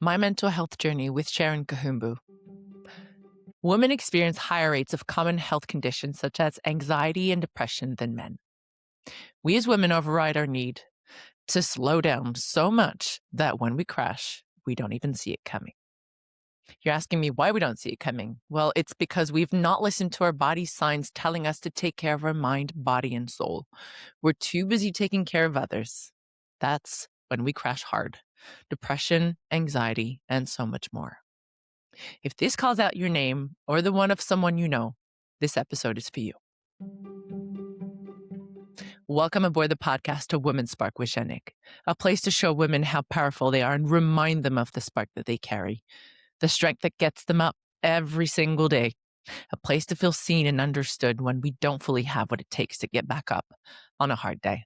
My Mental Health Journey with Sharon Kahumbu. Women experience higher rates of common health conditions such as anxiety and depression than men. We as women override our need to slow down so much that when we crash, we don't even see it coming. You're asking me why we don't see it coming. Well, it's because we've not listened to our body's signs telling us to take care of our mind, body, and soul. We're too busy taking care of others. That's when we crash hard. Depression, anxiety, and so much more. If this calls out your name or the one of someone you know, this episode is for you. Welcome aboard the podcast to Women's Spark with Janik, a place to show women how powerful they are and remind them of the spark that they carry, the strength that gets them up every single day, a place to feel seen and understood when we don't fully have what it takes to get back up on a hard day.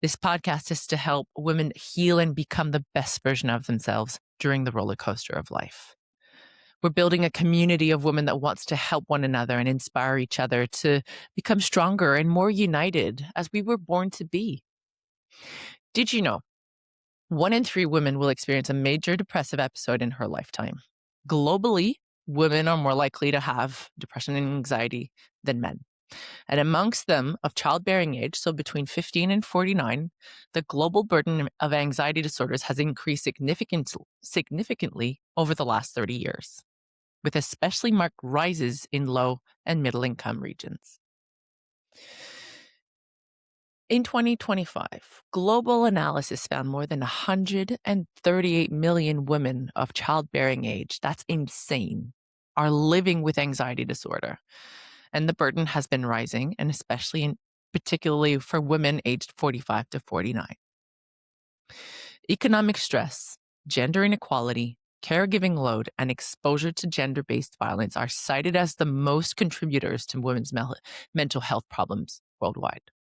This podcast is to help women heal and become the best version of themselves during the roller coaster of life. We're building a community of women that wants to help one another and inspire each other to become stronger and more united as we were born to be. Did you know 1 in 3 women will experience a major depressive episode in her lifetime? Globally, women are more likely to have depression and anxiety than men. And amongst them of childbearing age, so between 15 and 49, the global burden of anxiety disorders has increased significantly over the last 30 years, with especially marked rises in low and middle income regions. In 2025, global analysis found more than 138 million women of childbearing age, that's insane, are living with anxiety disorder. And the burden has been rising, and particularly for women aged 45 to 49. Economic stress, gender inequality, caregiving load, and exposure to gender-based violence are cited as the most contributors to women's mental health problems worldwide.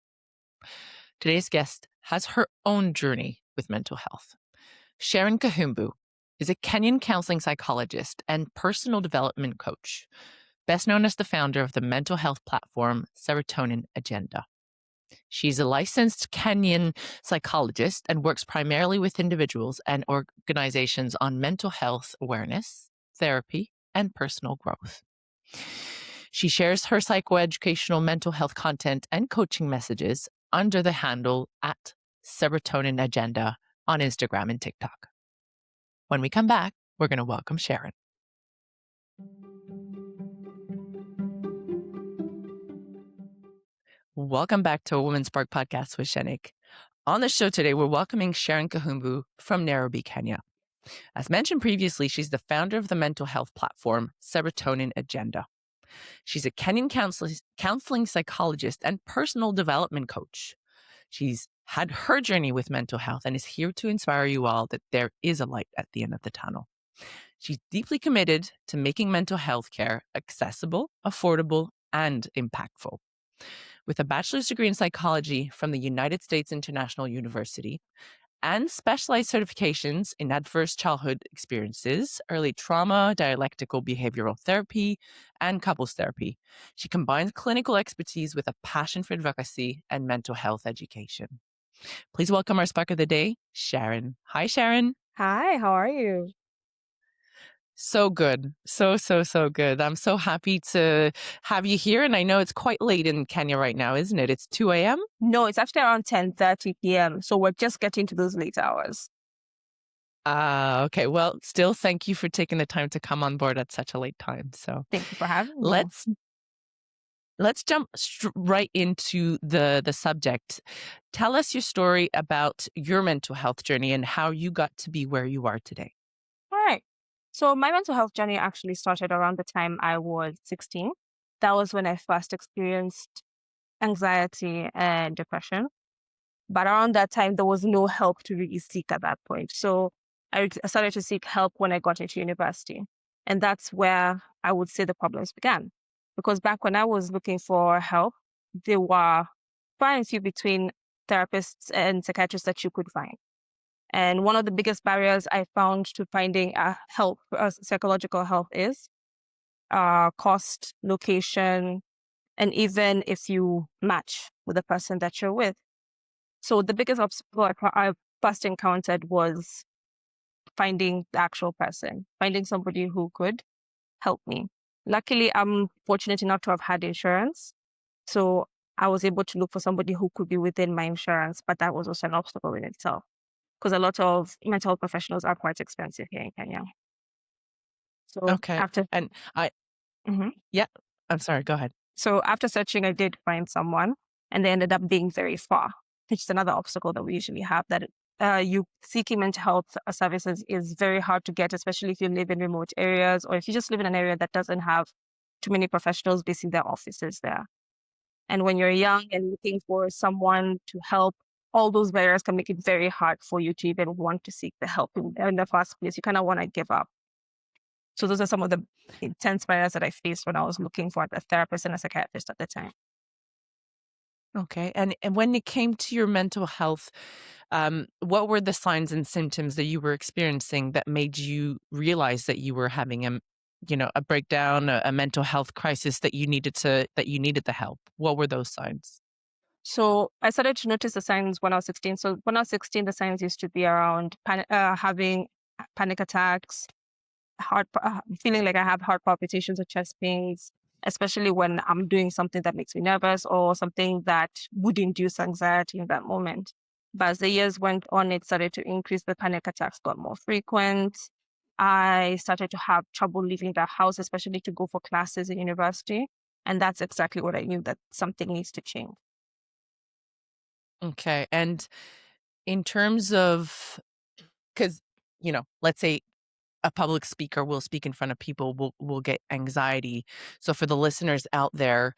Today's guest has her own journey with mental health. Sharon Kahumbu is a Kenyan counseling psychologist and personal development coach, best known as the founder of the mental health platform Serotonin Agenda. She's a licensed Kenyan psychologist and works primarily with individuals and organizations on mental health awareness, therapy, and personal growth. She shares her psychoeducational mental health content and coaching messages under the handle at Serotonin Agenda on Instagram and TikTok. When we come back, we're going to welcome Sharon. Welcome back to a Women's Spark podcast with Janik. On the show today, we're welcoming Sharon Kahumbu from Nairobi, Kenya. As mentioned previously, she's the founder of the mental health platform Serotonin Agenda. She's a Kenyan counseling psychologist and personal development coach. She's had her journey with mental health and is here to inspire you all that there is a light at the end of the tunnel. She's deeply committed to making mental health care accessible, affordable, and impactful. With a bachelor's degree in psychology from the United States International University and specialized certifications in adverse childhood experiences, early trauma, dialectical behavioral therapy, and couples therapy, she combines clinical expertise with a passion for advocacy and mental health education. Please welcome our spark of the day, Sharon. Hi, Sharon. Hi, how are you? So good. So good. I'm so happy to have you here. And I know it's quite late in Kenya right now, isn't it? It's 2 a.m.? No, it's actually around 10:30 p.m. So we're just getting to those late hours. Okay. Well, still, thank you for taking the time to come on board at such a late time. So Thank you for having me. let's jump right into the subject. Tell us your story about your mental health journey and how you got to be where you are today. All right. So my mental health journey actually started around the time I was 16. That was when I first experienced anxiety and depression. But around that time, there was no help to really seek at that point. So I started to seek help when I got into university. And that's where I would say the problems began. Because back when I was looking for help, there were far and few between therapists and psychiatrists that you could find. And one of the biggest barriers I found to finding psychological help is cost, location, and even if you match with the person that you're with. So the biggest obstacle I first encountered was finding the actual person, finding somebody who could help me. Luckily, I'm fortunate enough to have had insurance. So I was able to look for somebody who could be within my insurance, but that was also an obstacle in itself because a lot of mental health professionals are quite expensive here in Kenya. So Okay. after, And I Mhm. yeah, I'm sorry, go ahead. So after searching, I did find someone, and they ended up being very far, which is another obstacle that we usually have. That you seeking mental health services is very hard to get, especially if you live in remote areas or if you just live in an area that doesn't have too many professionals basing their offices there. And when you're young and looking for someone to help, all those barriers can make it very hard for you to even want to seek the help in the first place. You kind of want to give up. So those are some of the intense barriers that I faced when I was looking for a therapist and a psychiatrist at the time. Okay. And when it came to your mental health, what were the signs and symptoms that you were experiencing that made you realize that you were having a breakdown, a mental health crisis that you needed the help? What were those signs? So I started to notice the signs when I was 16. So when I was 16, the signs used to be around having panic attacks, feeling like I have heart palpitations or chest pains, especially when I'm doing something that makes me nervous or something that would induce anxiety in that moment. But as the years went on, it started to increase. The panic attacks got more frequent. I started to have trouble leaving the house, especially to go for classes in university. And that's exactly what I knew, that something needs to change. Okay. And in terms of, because, let's say a public speaker will speak in front of people, will get anxiety. So for the listeners out there,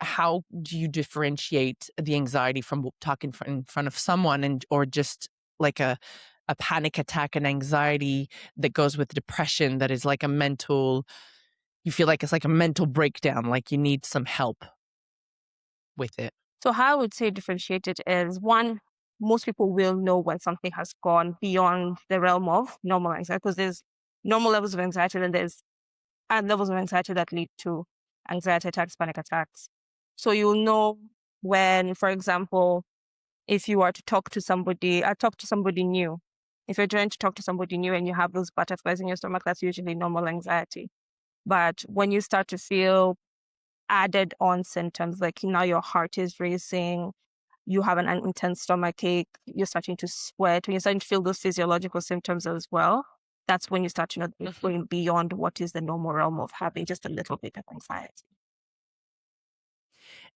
how do you differentiate the anxiety from talking in front of someone, or just like a panic attack and anxiety that goes with depression, that is like you feel like it's like a mental breakdown, like you need some help with it? So how I would say differentiate it is, one, most people will know when something has gone beyond the realm of normal anxiety, because there's normal levels of anxiety and there's levels of anxiety that lead to anxiety attacks, panic attacks. So you'll know when, for example, if you are to talk to somebody, talk to somebody new. If you're trying to talk to somebody new and you have those butterflies in your stomach, that's usually normal anxiety. But when you start to feel added on symptoms, like now your heart is racing, you have an intense stomach ache, you're starting to sweat, when you're starting to feel those physiological symptoms as well, that's when you start to know that it's Mhm. going beyond what is the normal realm of having just a little bit of anxiety.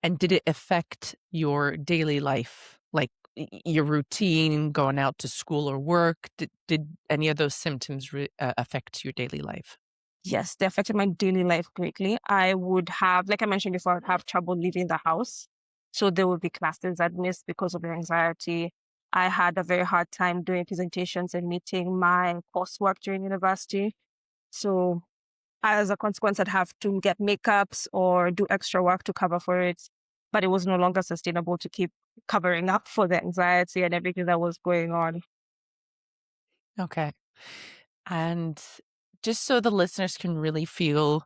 And did it affect your daily life, like your routine, going out to school or work? Did any of those symptoms affect your daily life? Yes, they affected my daily life greatly. I would have, like I mentioned before, I'd have trouble leaving the house. So there would be classes I'd miss because of the anxiety. I had a very hard time doing presentations and meeting my coursework during university. So as a consequence, I'd have to get makeups or do extra work to cover for it. But it was no longer sustainable to keep covering up for the anxiety and everything that was going on. Okay. And just so the listeners can really feel,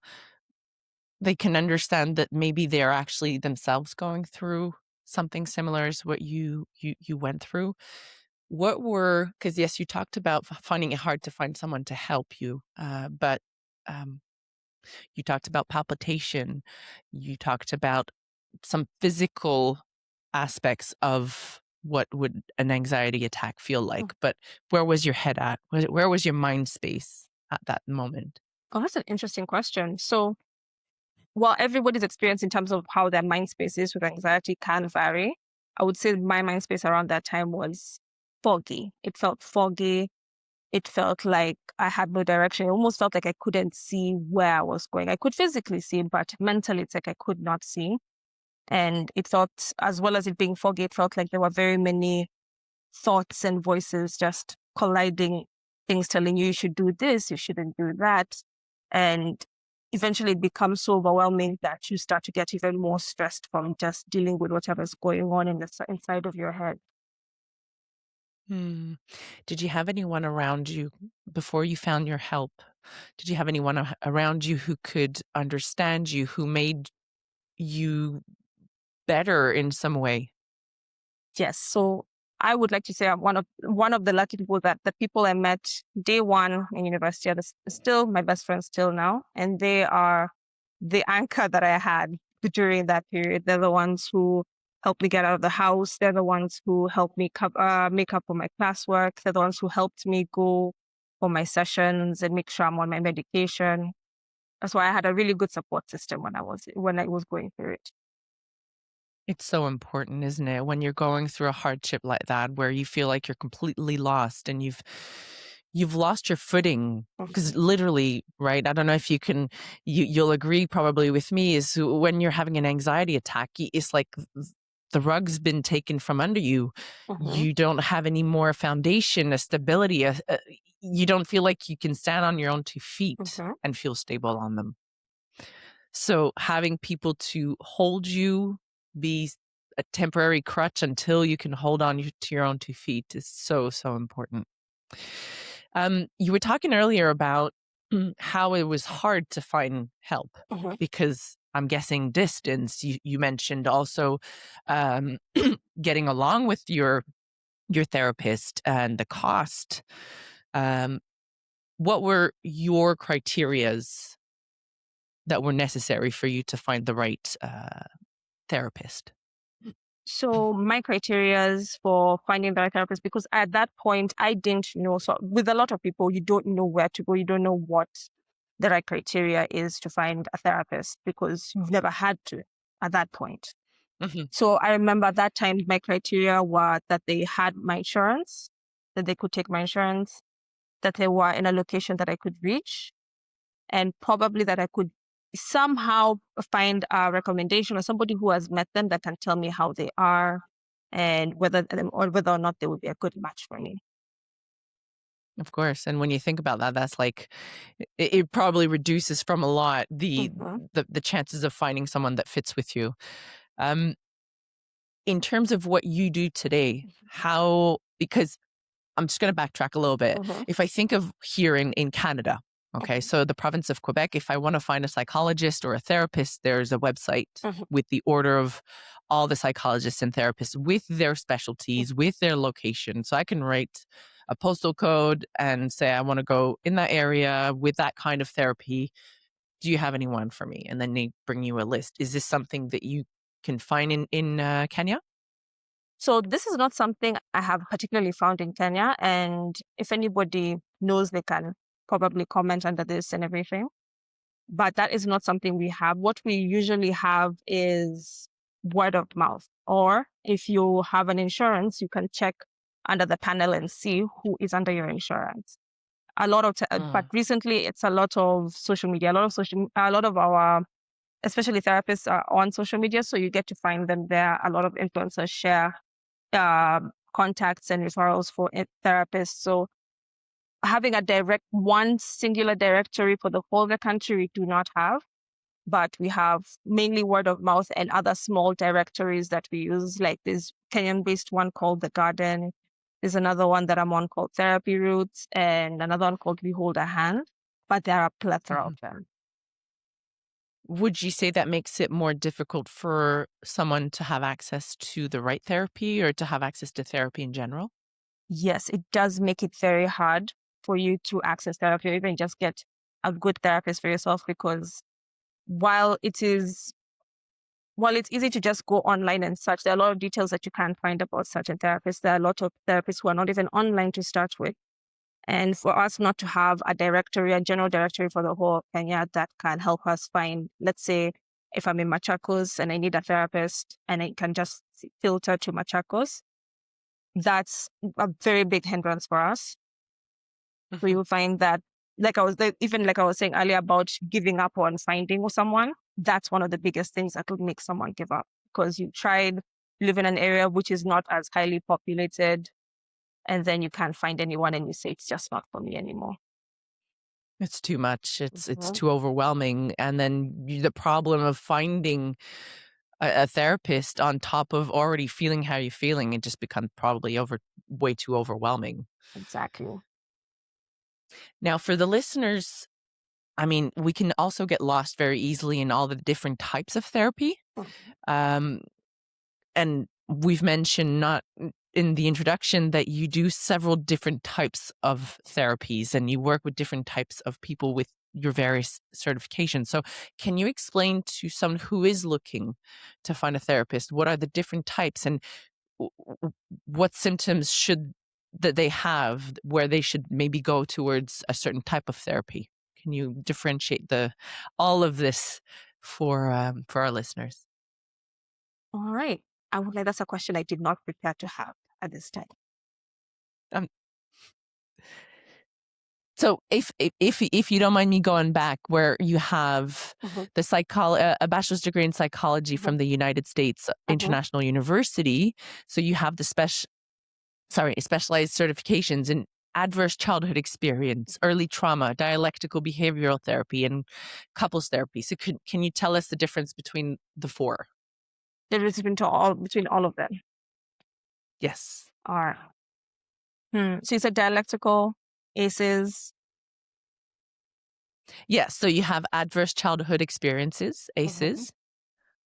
they can understand that maybe they're actually themselves going through something similar as what you went through. What were, because yes, you talked about finding it hard to find someone to help you, but um, you talked about palpitation. You talked about some physical aspects of what would an anxiety attack feel Mm. like. But where was your head at? Where was your mind space at that moment? Oh, that's an interesting question. So while everybody's experience in terms of how their mind space is with anxiety can vary, I would say my mind space around that time was foggy. It felt foggy. It felt like I had no direction. It almost felt like I couldn't see where I was going. I could physically see, but mentally it's like I could not see. And it felt, as well as it being foggy, it felt like there were very many thoughts and voices just colliding, things telling you should do this, you shouldn't do that. And eventually it becomes so overwhelming that you start to get even more stressed from just dealing with whatever's going on in inside of your head. Hmm. Did you have anyone around you before you found your help? Did you have anyone around you who could understand you, who made you better in some way? Yes. So I would like to say I'm one of the lucky people that the people I met day one in university are still my best friends till now, and they are the anchor that I had during that period. They're the ones who helped me get out of the house. They're the ones who helped me make up for my classwork. They're the ones who helped me go for my sessions and make sure I'm on my medication. That's why I had a really good support system when I was going through it. It's so important, isn't it? When you're going through a hardship like that, where you feel like you're completely lost and you've lost your footing. Because literally, right? I don't know if you'll agree probably with me, is when you're having an anxiety attack, it's like the rug's been taken from under you. Mhm. You don't have any more foundation, a stability. You don't feel like you can stand on your own 2 feet Mhm. and feel stable on them. So having people to hold you, be a temporary crutch until you can hold on to your own 2 feet is so, so important. You were talking earlier about how it was hard to find help Mhm. because I'm guessing distance. You mentioned also um, getting along with your therapist and the cost. Um, what were your criterias that were necessary for you to find the right therapist? So my criterias for finding the right therapist, because at that point I didn't know. So with a lot of people, you don't know where to go. You don't know what the right criteria is to find a therapist because you've never had to at that point. Mhm. So I remember at that time my criteria were that they had my insurance, that they could take my insurance, that they were in a location that I could reach, and probably that I could somehow find a recommendation or somebody who has met them that can tell me how they are and whether or not they would be a good match for me. Of course, and when you think about that, that's like it probably reduces from a lot Hmm. the chances of finding someone that fits with you. Um, in terms of what you do today, how because I'm just going to backtrack a little bit. Hmm. If I think of here in Canada, okay, so the province of Quebec, if I want to find a psychologist or a therapist, there's a website Hmm. with the order of all the psychologists and therapists with their specialties, with their location. So I can write a postal code and say, I want to go in that area with that kind of therapy. Do you have anyone for me? And then they bring you a list. Is this something that you can find in Kenya? So this is not something I have particularly found in Kenya. And if anybody knows, they can probably comment under this and everything. But that is not something we have. What we usually have is word of mouth. Or if you have an insurance, you can check under the panel and see who is under your insurance. But Mm. recently it's a lot of social media. A lot of our, especially therapists, are on social media, so you get to find them there. A lot of influencers share contacts and referrals for therapists. So having one singular directory for the whole of the country, we do not have, but we have mainly word of mouth and other small directories that we use, like this Kenyan-based one called The Garden. There's another one that I'm on called Therapy Roots, and another one called We Hold a Hand, but there are a plethora of Mhm. them. Would you say that makes it more difficult for someone to have access to the right therapy or to have access to therapy in general? Yes, it does make it very hard for you to access therapy or even just get a good therapist for yourself, because while it is while it's easy to just go online and search, there are a lot of details that you can't find about certain therapists. There are a lot of therapists who are not even online to start with. And for us not to have a general directory for the whole of Kenya that can help us find, let's say, if I'm in Machakos and I need a therapist and I can just filter to Machakos, that's a very big hindrance for us. So Mhm. you'll find that, even like I was saying earlier about giving up on finding someone, that's one of the biggest things that could make someone give up, because you tried live in an area which is not as highly populated, and then you can't find anyone and you say it's just not for me anymore. It's too much. It's Mhm. too overwhelming. And then the problem of finding a therapist on top of already feeling how you're feeling, it just becomes probably way too overwhelming. Exactly. Now, for the listeners, I mean, we can also get lost very easily in all the different types of therapy. Mhm. Um, and we've mentioned not in the introduction that you do several different types of therapies and you work with different types of people with your various certifications. So can you explain to someone who is looking to find a therapist, what are the different types and what symptoms should that they have where they should maybe go towards a certain type of therapy? Can you differentiate all of this for our listeners? All right. I would like that's a question I did not prepare to have at this time. Um, so if you don't mind me going back, where you have Mm-hmm. a bachelor's degree in psychology Mm-hmm. from the United States Mm-hmm. International University, so you have the specialized certifications in adverse childhood experience, early trauma, dialectical behavioral therapy, and couples therapy. So can you tell us the difference between the four? There is between all of them. Yes. Are so you said dialectical, ACEs. Yes. So you have adverse childhood experiences, Mm-hmm. ACEs.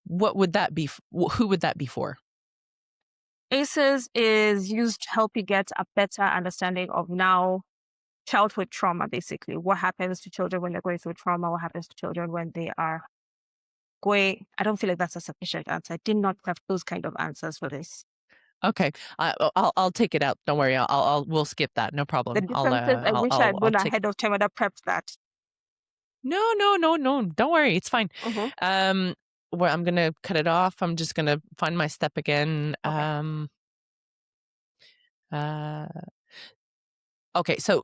What would that be? Who would that be for? ACEs is used to help you get a better understanding of now childhood trauma, basically. What happens to children when they're going through trauma? What happens to children when they are going? I don't feel like that's a sufficient answer. I did not have those kind of answers for this. Okay, I'll take it out. Don't worry. We'll skip that. No The problem. differences, I wish I had I'll gone take. ahead of time and I prepped that. No, no, no, no. Don't worry. It's fine. Mm-hmm. Um, well, I'm gonna cut it off. I'm just gonna find my step again. Okay. Uh, okay. So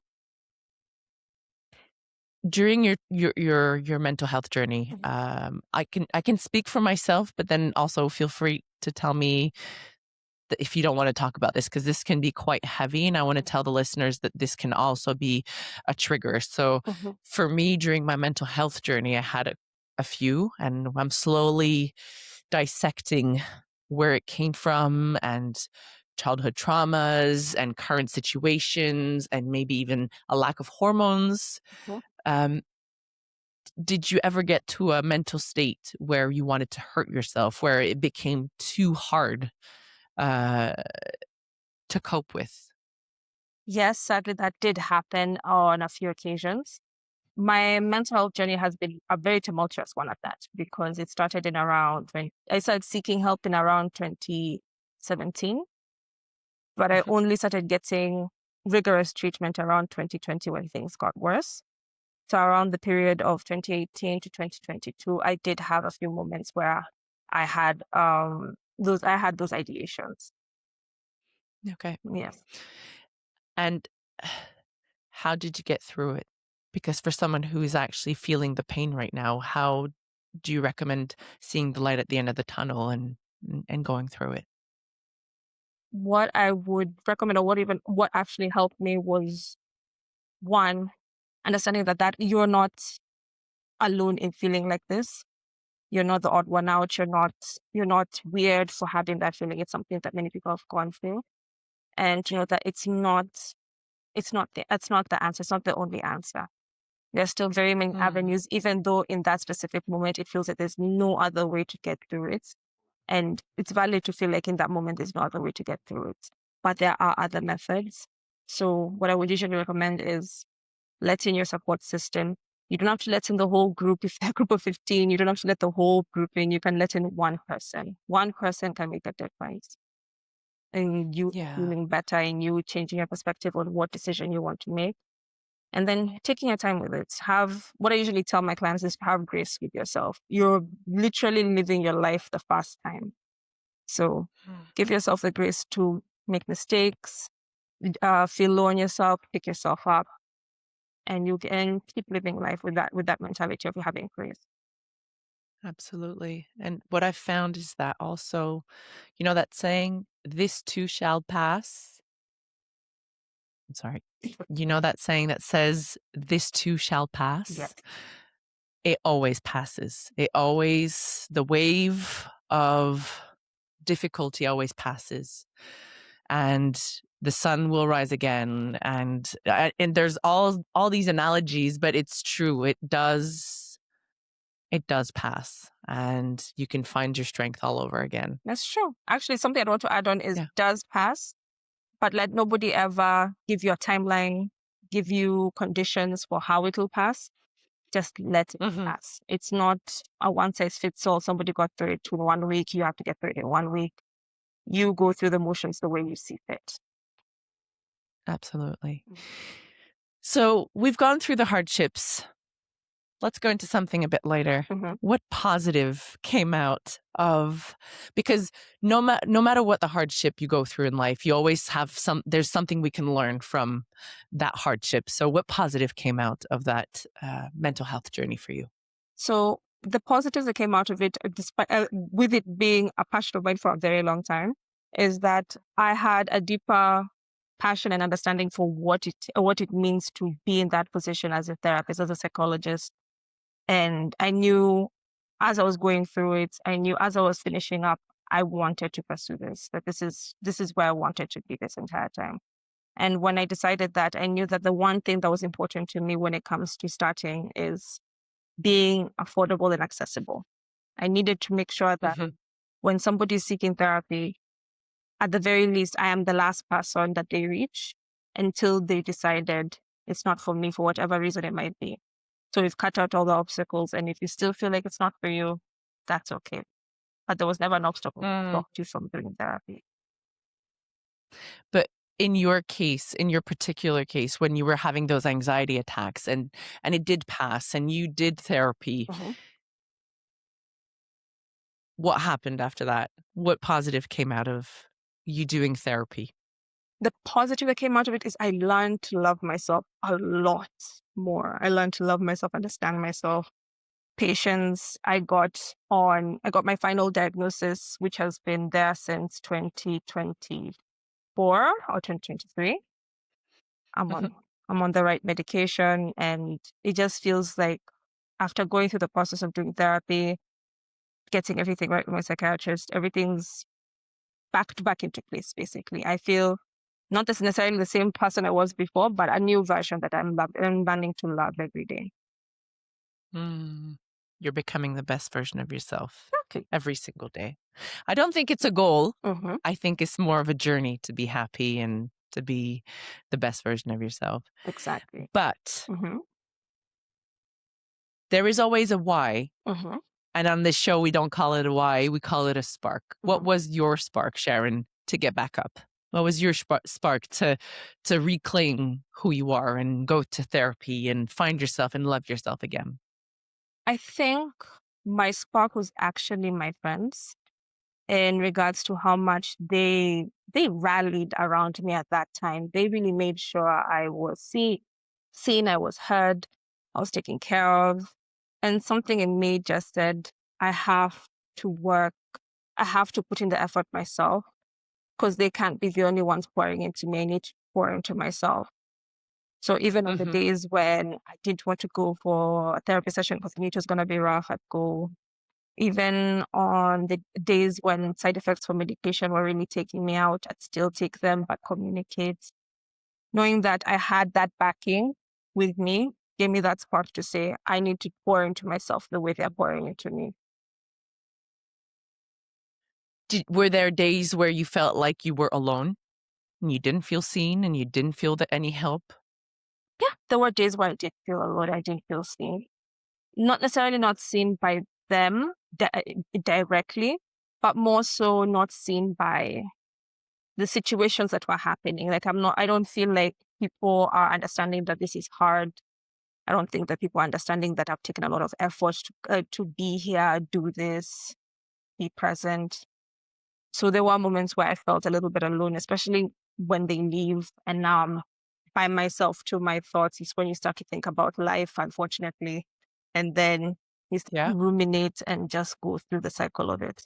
during your mental health journey, Mm-hmm. I can speak for myself, but then also feel free to tell me that if you don't want to talk about this, because this can be quite heavy, and I want to tell the listeners that this can also be a trigger. So Mm-hmm. for me, during my mental health journey, I had a few, and I'm slowly dissecting where it came from and childhood traumas and current situations and maybe even a lack of hormones. Mm-hmm. Um, did you ever get to a mental state where you wanted to hurt yourself, where it became too hard uh, to cope with? Yes, sadly, that did happen on a few occasions. My mental health journey has been a very tumultuous one at that because it started in around when I started seeking help in around 2017, but I Mhm. only started getting rigorous treatment around 2020 when things got worse. So around the period of 2018 to 2022, I did have a few moments where I had those ideations. Okay. Yes. And how did you get through it? Because for someone who is actually feeling the pain right now, how do you recommend seeing the light at the end of the tunnel and going through it? What I would recommend, or what actually helped me, was one, understanding that you're not alone in feeling like this. You're not the odd one out. You're not weird for having that feeling. It's something that many people have gone through. And you know that it's not the answer. It's not the only answer. There's still very many Mm. avenues, even though in that specific moment it feels like there's no other way to get through it. And it's valid to feel like in that moment there's no other way to get through it. But there are other methods. So what I would usually recommend is let in your support system. You don't have to let in the whole group. If they're a group of 15, you don't have to let the whole group in. You can let in one person. One person can make a difference in you Yeah, feeling better, in you changing your perspective on what decision you want to make. And then taking your time with it. What I usually tell my clients is have grace with yourself. You're literally living your life the first time. So Mm. give yourself the grace to make mistakes, feel low on yourself, pick yourself up, and you can keep living life with that mentality of having grace. Absolutely. And what I've found is that also, you know, that saying, this too shall pass. I'm sorry. You know, that saying that says, this too shall pass? Yes. It always passes. The wave of difficulty always passes. And the sun will rise again. And there's all these analogies, but it's true. It does pass, and you can find your strength all over again. That's true. Actually, something I want to add on is Yeah. does pass. but let nobody ever give you a timeline, give you conditions for how it will pass. Just let it Mhm. pass. It's not a one size fits all. Somebody got through it in 1 week. You have to get through it in 1 week. You go through the motions the way you see fit. Absolutely. So we've gone through the hardships. Let's go into something a bit lighter. Mhm. What positive came out of, because no matter what the hardship you go through in life, you always have there's something we can learn from that hardship. So what positive came out of that mental health journey for you? So the positives that came out of it, despite with it being a passion of mine for a very long time, is that I had a deeper passion and understanding for what it means to be in that position as a therapist, as a psychologist. And I knew as I was going through it, I knew as I was finishing up, I wanted to pursue this, that this is where I wanted to be this entire time. And when I decided that, I knew that the one thing that was important to me when it comes to starting is being affordable and accessible. I needed to make sure that Mhm. when somebody is seeking therapy, at the very least, I am the last person that they reach until they decided it's not for me for whatever reason it might be. So we've cut out all the obstacles. And if you still feel like it's not for you, that's okay. But there was never an obstacle that Mm. stopped you from doing therapy. But in your case, in your particular case, when you were having those anxiety attacks and it did pass and you did therapy, Mhm. what happened after that? What positive came out of you doing therapy? The positive that came out of it is I learned to love myself a lot more. I learned to love myself, understand myself. Patience. I got my final diagnosis, which has been there since 2024 or 2023. I'm Mhm. on I'm on the right medication, and it just feels like after going through the process of doing therapy, getting everything right with my psychiatrist, everything's back into place basically. I feel not necessarily the same person I was before, but a new version that I'm learning to love every day. Mm. You're becoming the best version of yourself Okay. every single day. I don't think it's a goal. Mm-hmm. I think it's more of a journey to be happy and to be the best version of yourself. Exactly. But Mm-hmm. there is always a why. Mm-hmm. And on this show, we don't call it a why, we call it a spark. What Mm-hmm. was your spark, Sharon, to get back up? What was your spark to reclaim who you are and go to therapy and find yourself and love yourself again? I think my spark was actually my friends in regards to how much they rallied around me at that time. They really made sure I was seen, I was heard, I was taken care of. And something in me just said, I have to work, I have to put in the effort myself because they can't be the only ones pouring into me. I need to pour into myself. So even on the Mhm. days when I didn't want to go for a therapy session because I knew it was going to be rough, I'd go. Even on the days when side effects for medication were really taking me out, I'd still take them, but communicate. Knowing that I had that backing with me gave me that spark to say, I need to pour into myself the way they're pouring into me. Were there days where you felt like you were alone and you didn't feel seen and you didn't feel that any help? Yeah, there were days where I did feel alone, I didn't feel seen. Not necessarily not seen by them directly, but more so not seen by the situations that were happening. Like I don't feel like people are understanding that this is hard. I don't think that people are understanding that I've taken a lot of effort to be here, do this, be present. So there were moments where I felt a little bit alone, especially when they leave. And now I'm by myself to my thoughts is when you start to think about life, unfortunately. And then you start Yeah. to ruminate and just go through the cycle of it.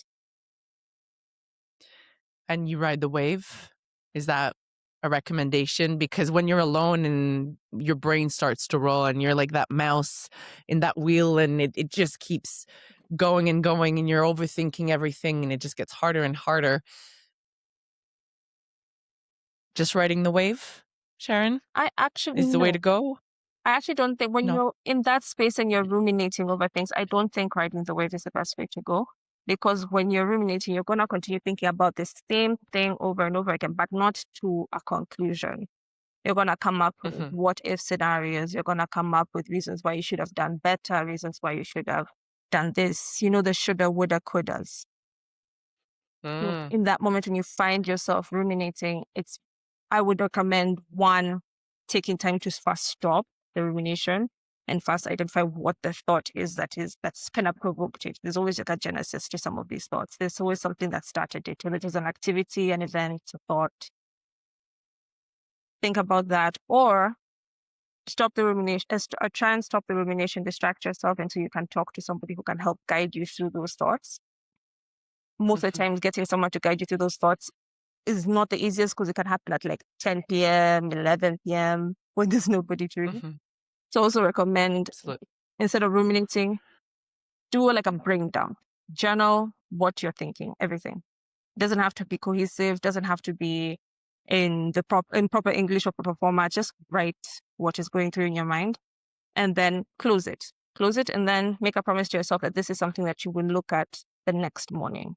And you ride the wave? Is that a recommendation? Because when you're alone and your brain starts to roll and you're like that mouse in that wheel and it just keeps going and going and you're overthinking everything and it just gets harder and harder. Just riding the wave, Sharon, I actually is the way to no. go? I actually don't think when No. you're in that space and you're ruminating over things, I don't think riding the wave is the best way to go. Because when you're ruminating, you're going to continue thinking about the same thing over and over again, but not to a conclusion. You're going to come up with Mm-hmm. what if scenarios. You're going to come up with reasons why you should have done better, reasons why you should have done this, the shoulda, woulda, couldas. So Mm. in that moment when you find yourself ruminating, I would recommend one, taking time to first stop the rumination and first identify what the thought is that's kind of provoked it. There's always like a genesis to some of these thoughts. There's always something that started it, whether it was an activity, an event, a thought. Think about that, or stop the rumination, or try and stop the rumination, distract yourself until you can talk to somebody who can help guide you through those thoughts. Most of the Mm-hmm. times, getting someone to guide you through those thoughts is not the easiest because it can happen at like 10 p.m., 11 p.m. when there's nobody to read. Mm-hmm. So also recommend, Absolutely. instead of ruminating, do like a bring down. Journal what you're thinking, everything. Doesn't have to be cohesive, doesn't have to be in proper English or proper format. Just write what is going through in your mind and then close it. Close it and then make a promise to yourself that this is something that you will look at the next morning.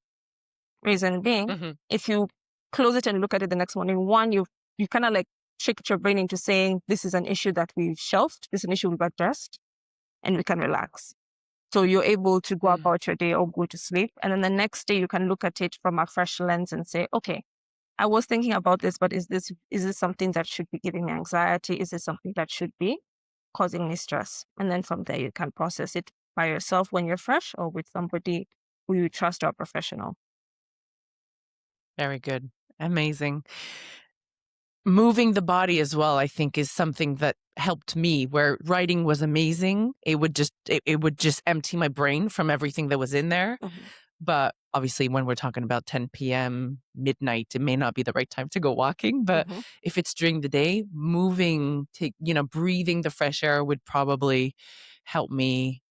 Reason being, Mm-hmm. if you close it and look at it the next morning, one, you kind of like tricked your brain into saying this is an issue that we've shelved, this is an issue we've addressed, and we can relax. So you're able to go Mm. about your day or go to sleep. And then the next day you can look at it from a fresh lens and say, okay, I was thinking about this, but is this something that should be giving me anxiety? Is this something that should be causing me stress? And then from there you can process it by yourself when you're fresh or with somebody who you trust or a professional. Very good. Amazing. Moving the body as well, I think, is something that helped me, where writing was amazing. It would just empty my brain from everything that was in there. Mm-hmm. But obviously, when we're talking about 10 p.m., midnight, it may not be the right time to go walking. But Mm-hmm. if it's during the day, moving, breathing the fresh air would probably help me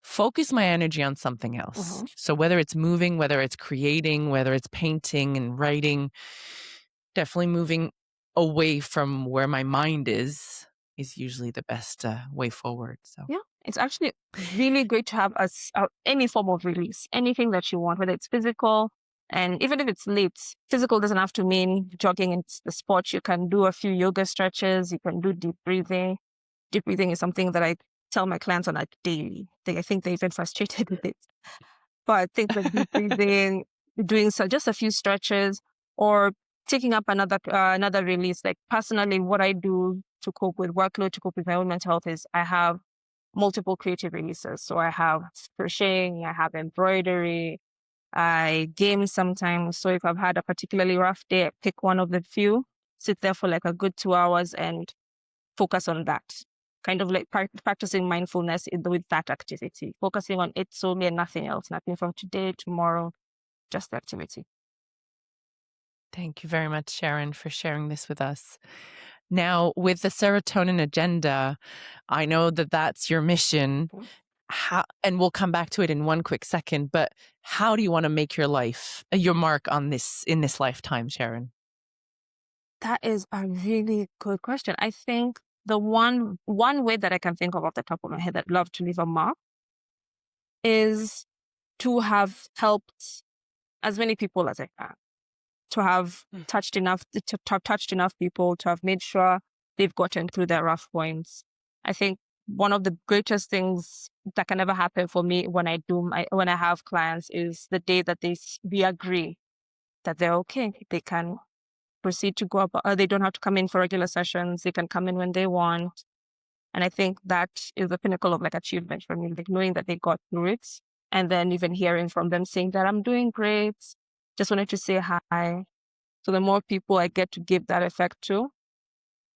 focus my energy on something else. Mm-hmm. So whether it's moving, whether it's creating, whether it's painting and writing, definitely moving away from where my mind is usually the best way forward. So Yeah, it's actually really great to have any form of release, anything that you want, whether it's physical, and even if it's late, physical doesn't have to mean jogging in the sport. You can do a few yoga stretches. You can do deep breathing. Deep breathing is something that I tell my clients on a daily. I think they're even frustrated with it. But things like deep breathing, doing just a few stretches, or taking up another release. Like personally, what I do to cope with workload, to cope with my own mental health, is I have multiple creative releases. So I have crocheting, I have embroidery, I game sometimes. So if I've had a particularly rough day, I pick one of the few, sit there for like a good 2 hours and focus on that. Kind of like practicing mindfulness with that activity, focusing on it solely and nothing else, nothing from today, tomorrow, just the activity. thank you very much, Sharon, for sharing this with us. Now, with the Serotonin Agenda, I know that that's your mission. And we'll come back to it in one quick second, but how do you want to make your mark on this in this lifetime, Sharon? That is a really good question. I think the one way that I can think of off the top of my head that I'd love to leave a mark is to have helped as many people as I can, to have touched enough people, to have made sure they've gotten through their rough points. I think one of the greatest things that can ever happen for me when I have clients is the day that we agree that they're okay. They can proceed to go up. They don't have to come in for regular sessions. They can come in when they want. And I think that is the pinnacle of like achievement for me, like knowing that they got through it. And then even hearing from them saying that I'm doing great. Just wanted to say hi. So the more people I get to give that effect to,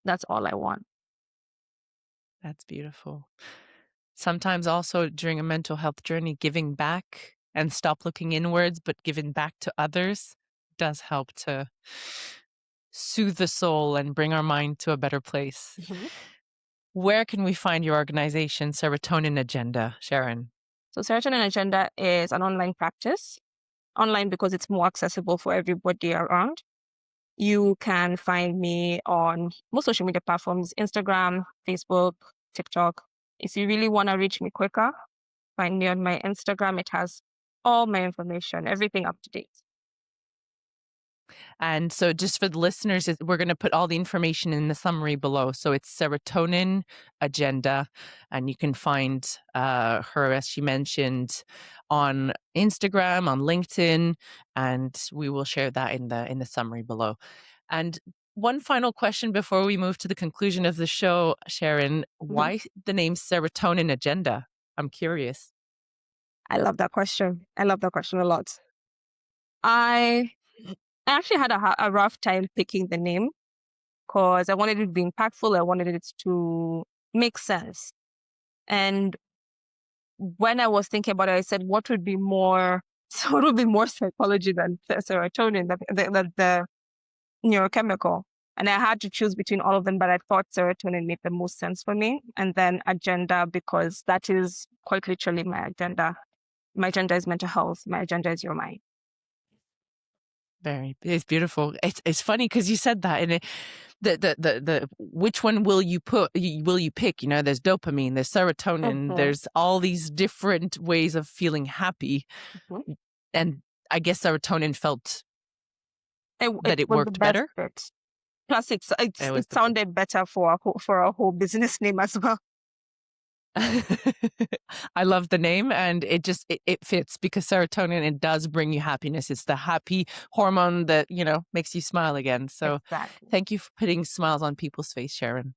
that's all I want. That's beautiful. Sometimes also during a mental health journey, giving back and stop looking inwards, but giving back to others does help to soothe the soul and bring our mind to a better place. Mm-hmm. Where can we find your organization, Serotonin Agenda, Sharon? So Serotonin Agenda is an online practice. Online because it's more accessible for everybody around. You can find me on most social media platforms, Instagram, Facebook, TikTok. If you really want to reach me quicker, find me on my Instagram. It has all my information, everything up to date. And so just for the listeners, we're going to put all the information in the summary below. So it's Serotonin Agenda, and you can find her, as she mentioned, on Instagram, on LinkedIn, and we will share that in the summary below. And one final question before we move to the conclusion of the show, Sharon, Mhm. why the name Serotonin Agenda? I'm curious. I love that question. I love that question a lot. I actually had a rough time picking the name because I wanted it to be impactful. I wanted it to make sense. And when I was thinking about it, I said, what would be more, so what would be more psychology than serotonin, the neurochemical? And I had to choose between all of them, but I thought serotonin made the most sense for me. And then agenda, because that is quite literally my agenda. My agenda is mental health. My agenda is your mind. It's beautiful. It's funny because you said that, and the which one will you pick? You know, there's dopamine, there's serotonin, Mhm. there's all these different ways of feeling happy, Mhm. and I guess serotonin felt It that it was the worked best better. fit. Plus, It was it the sounded better for a whole business name as well. I love the name, and it fits because serotonin, it does bring you happiness. It's the happy hormone that, you know, makes you smile again. So Exactly. thank you for putting smiles on people's face, Sharon.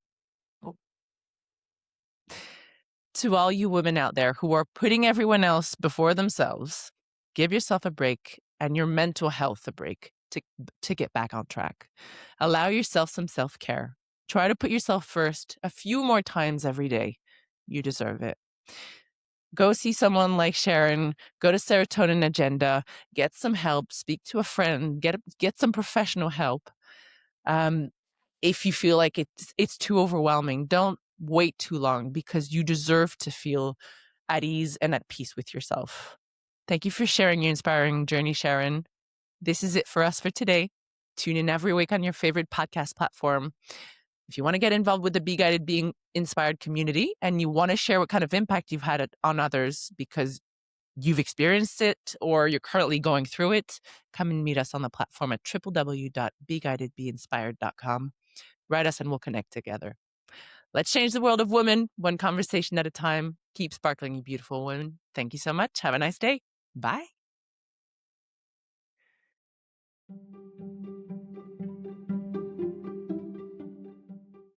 To all you women out there who are putting everyone else before themselves, give yourself a break and your mental health a break to get back on track. Allow yourself some self-care. Try to put yourself first a few more times every day. You deserve it. Go see someone like Sharon, go to Serotonin Agenda, get some help, speak to a friend, get some professional help. Um, if you feel like it's too overwhelming, don't wait too long because you deserve to feel at ease and at peace with yourself. Thank you for sharing your inspiring journey, Sharon. This is it for us for today. Tune in every week on your favorite podcast platform. If you want to get involved with the Be Guided, Being Inspired community and you want to share what kind of impact you've had on others because you've experienced it or you're currently going through it, come and meet us on the platform at www.beguidedbeinspired.com. Write us and we'll connect together. Let's change the world of women, one conversation at a time. Keep sparkling, you beautiful women. Thank you so much. Have a nice day. Bye.